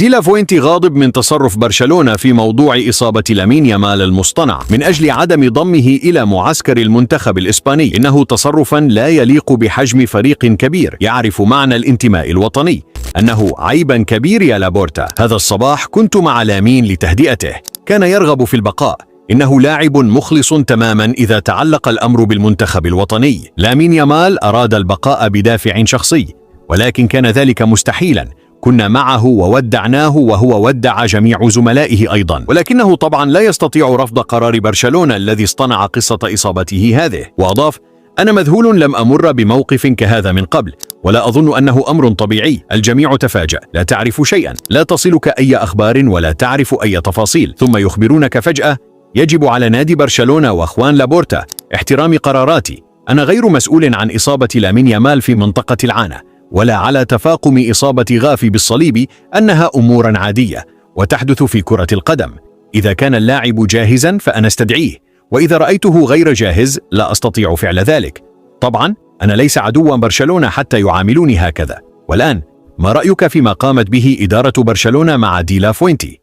دي لا فوينتي غاضب من تصرف برشلونة في موضوع إصابة لامين يامال المصطنع من أجل عدم ضمه إلى معسكر المنتخب الإسباني. إنه تصرفا لا يليق بحجم فريق كبير يعرف معنى الانتماء الوطني. أنه عيبا كبير يا لابورتا. هذا الصباح كنت مع لامين لتهدئته، كان يرغب في البقاء. إنه لاعب مخلص تماما إذا تعلق الأمر بالمنتخب الوطني. لامين يامال أراد البقاء بدافع شخصي، ولكن كان ذلك مستحيلا. كنا معه وودعناه وهو ودع جميع زملائه أيضا، ولكنه طبعا لا يستطيع رفض قرار برشلونة الذي اصطنع قصة إصابته هذه. وأضاف: أنا مذهول، لم أمر بموقف كهذا من قبل، ولا أظن أنه أمر طبيعي. الجميع تفاجأ، لا تعرف شيئا، لا تصلك أي أخبار ولا تعرف أي تفاصيل، ثم يخبرونك فجأة. يجب على نادي برشلونة وأخوان لابورتا احترام قراراتي. أنا غير مسؤول عن إصابة لامين يامال في منطقة العانة، ولا على تفاقم إصابة غافي بالصليب، أنها أمور عادية وتحدث في كرة القدم. إذا كان اللاعب جاهزا فأنا استدعيه، وإذا رأيته غير جاهز لا أستطيع فعل ذلك. طبعا أنا ليس عدوا برشلونة حتى يعاملوني هكذا. والآن ما رأيك فيما قامت به إدارة برشلونة مع دي لا فوينتي؟